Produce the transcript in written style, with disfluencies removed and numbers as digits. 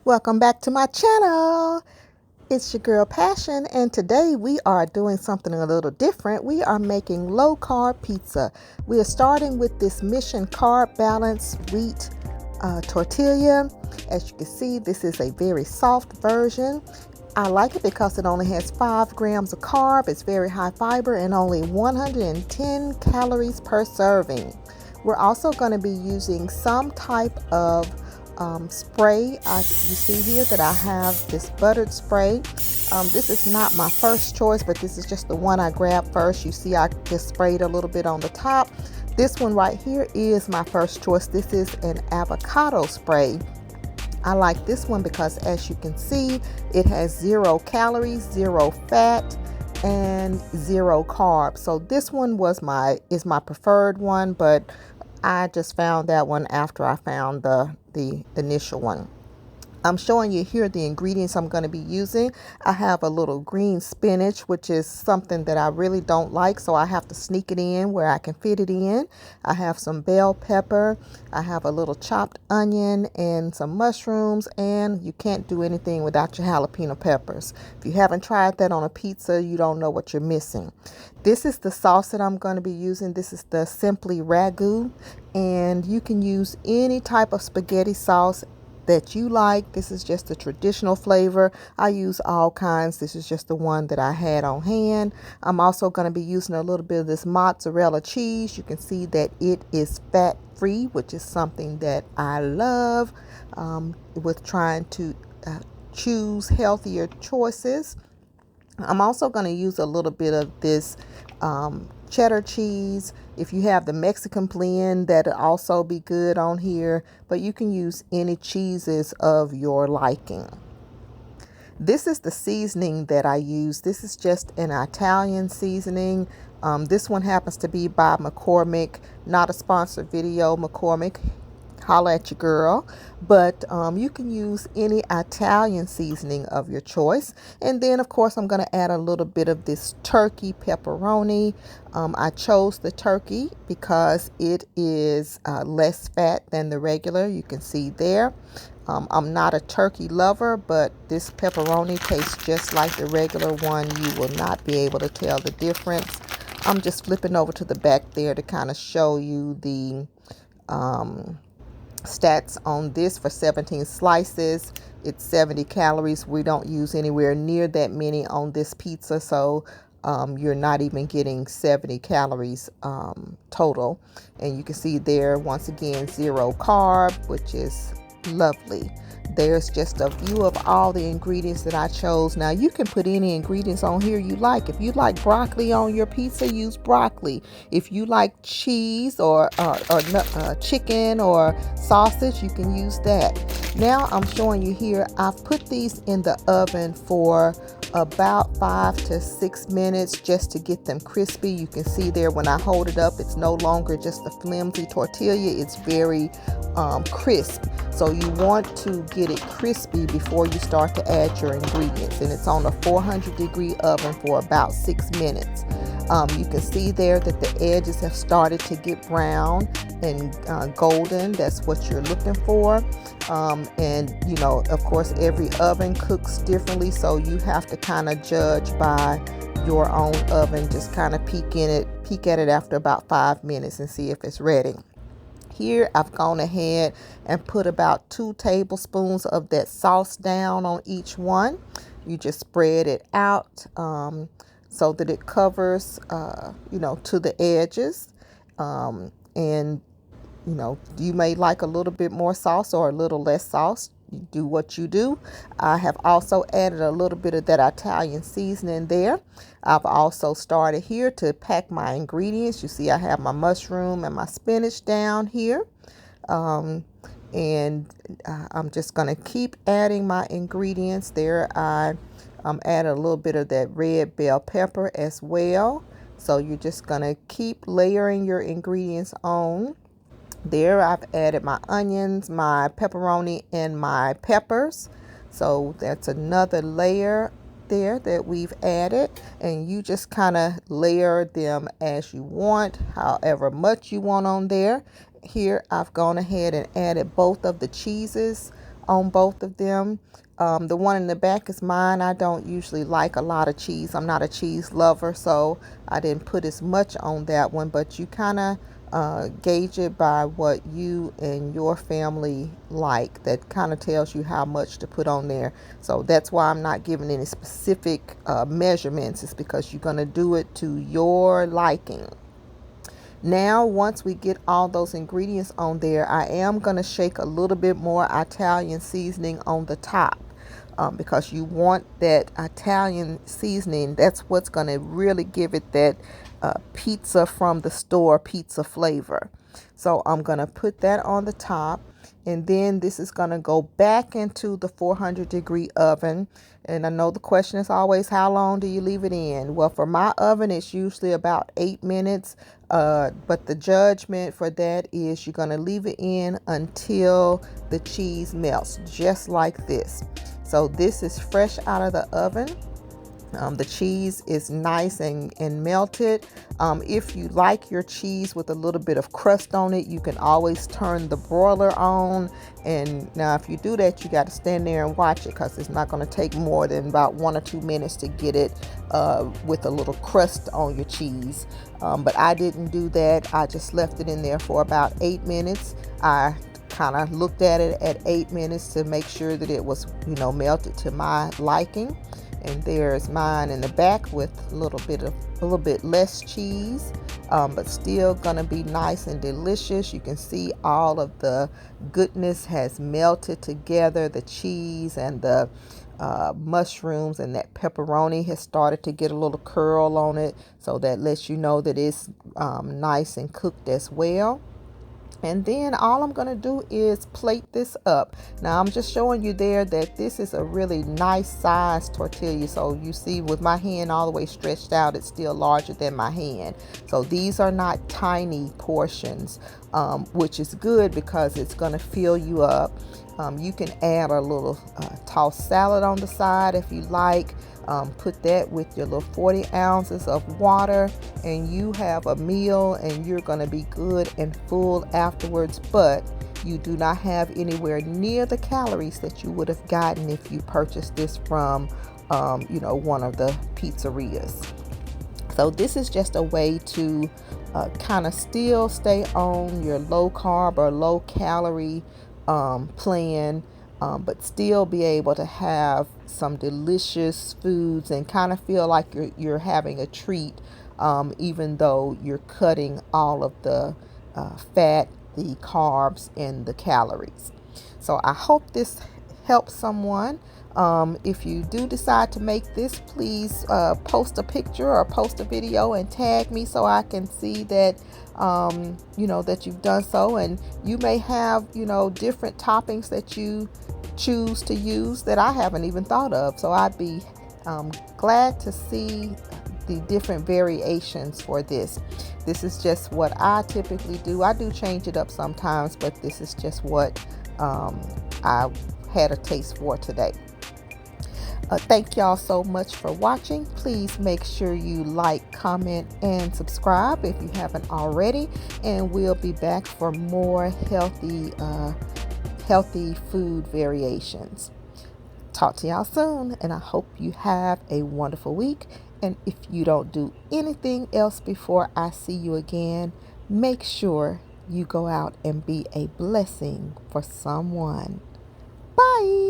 Welcome back to my channel. It's your girl Passion, and today we are doing something a little different. We are making low carb pizza. We are starting with this Mission Carb Balance wheat tortilla. As you can see, this is a very soft version. I like it because it only has 5 grams of carb. It's very high fiber and only 110 calories per serving. We're also going to be using some type of spray. You see here that I have this buttered spray. This is not my first choice, but this is just the one I grabbed first. You see I just sprayed a little bit on the top. This one right here is my first choice. This is an avocado spray. I like this one because, as you can see, it has 0 calories, 0 fat, and 0 carbs. So this one is my preferred one, but I just found that one after I found the initial one. I'm showing you here the ingredients I'm going to be using. I have a little green spinach, which is something that I really don't like, so I have to sneak it in where I can fit it in. I have some bell pepper. I have a little chopped onion and some mushrooms, and you can't do anything without your jalapeno peppers. If you haven't tried that on a pizza, you don't know what you're missing. This is the sauce that I'm going to be using. This is the Simply Ragu, and you can use any type of spaghetti sauce that you like. This is just a traditional flavor. I use all kinds. This is just the one that I had on hand. I'm also going to be using a little bit of this mozzarella cheese. You can see that it is fat free, which is something that I love with trying to choose healthier choices. I'm also going to use a little bit of this cheddar cheese. If you have the Mexican blend, that'll also be good on here, but you can use any cheeses of your liking. This is the seasoning that I use. This is just an Italian seasoning. This one happens to be by McCormick, not a sponsored video. McCormick, holla at your girl. But you can use any Italian seasoning of your choice. And then, of course, I'm going to add a little bit of this turkey pepperoni. I chose the turkey because it is less fat than the regular. You can see there. I'm not a turkey lover, but this pepperoni tastes just like the regular one. You will not be able to tell the difference. I'm just flipping over to the back there to kind of show you the stats on this. For 17 slices, it's 70 calories. We don't use anywhere near that many on this pizza, so you're not even getting 70 calories total. And you can see there, once again, 0 carb, which is lovely. There's just a view of all the ingredients that I chose. Now, you can put any ingredients on here you like. If you like broccoli on your pizza, use broccoli. If you like cheese or chicken or sausage, you can use that. Now, I'm showing you here, I've put these in the oven for about 5 to 6 minutes just to get them crispy. You can see there when I hold it up, it's no longer just a flimsy tortilla. It's very crisp. So you want to get it crispy before you start to add your ingredients. And it's on a 400-degree oven for about 6 minutes. You can see there that the edges have started to get brown and golden. That's what you're looking for. And, you know, of course, every oven cooks differently. So you have to kind of judge by your own oven. Just kind of peek at it after about 5 minutes and see if it's ready. Here, I've gone ahead and put about 2 tablespoons of that sauce down on each one. You just spread it out so that it covers, to the edges. And, you may like a little bit more sauce or a little less sauce. You do what you do. I have also added a little bit of that Italian seasoning there. I've also started here to pack my ingredients. You see I have my mushroom and my spinach down here. I'm just going to keep adding my ingredients there. I add a little bit of that red bell pepper as well. So you're just going to keep layering your ingredients on. There, I've added my onions, my pepperoni, and my peppers. So that's another layer there that we've added. And you just kind of layer them as you want, however much you want on there. Here, I've gone ahead and added both of the cheeses on both of them. The one in the back is mine. I don't usually like a lot of cheese. I'm not a cheese lover, so I didn't put as much on that one. But you kind of gauge it by what you and your family like. That kind of tells you how much to put on there. So that's why I'm not giving any specific measurements. It's because you're going to do it to your liking. Now, once we get all those ingredients on there, I am going to shake a little bit more Italian seasoning on the top, because you want that Italian seasoning. That's what's going to really give it that pizza from the store pizza flavor. So I'm going to put that on the top. And then this is going to go back into the 400-degree oven. And I know the question is always, how long do you leave it in? Well, for my oven, it's usually about 8 minutes. But the judgment for that is you're going to leave it in until the cheese melts, just like this. So this is fresh out of the oven. The cheese is nice and melted. If you like your cheese with a little bit of crust on it, you can always turn the broiler on. And now if you do that, you got to stand there and watch it, because it's not going to take more than about 1 or 2 minutes to get it with a little crust on your cheese. But I didn't do that. I just left it in there for about 8 minutes. I kind of looked at it at 8 minutes to make sure that it was, melted to my liking. And there's mine in the back with a little bit less cheese, but still gonna be nice and delicious. You can see all of the goodness has melted together. The cheese and the mushrooms and that pepperoni has started to get a little curl on it, so that lets you know that it's nice and cooked as well. And then all I'm going to do is plate this up. Now I'm just showing you there that this is a really nice size tortilla. So you see with my hand all the way stretched out, it's still larger than my hand. So these are not tiny portions, which is good because it's going to fill you up. You can add a little tossed salad on the side if you like. Put that with your little 40 ounces of water, and you have a meal, and you're going to be good and full afterwards. But you do not have anywhere near the calories that you would have gotten if you purchased this from one of the pizzerias. So this is just a way to kind of still stay on your low carb or low calorie plan, but still be able to have some delicious foods and kind of feel like you're having a treat, even though you're cutting all of the fat, the carbs, and the calories. So I hope this helps someone. If you do decide to make this, please post a picture or post a video and tag me so I can see that that you've done so. And you may have different toppings that you choose to use that I haven't even thought of. So I'd be glad to see the different variations for this. This is just what I typically do. I do change it up sometimes, but this is just what I had a taste for today. Thank y'all so much for watching. Please make sure you like, comment, and subscribe if you haven't already. And we'll be back for more healthy food variations. Talk to y'all soon, and I hope you have a wonderful week. And if you don't do anything else before I see you again, make sure you go out and be a blessing for someone. Bye.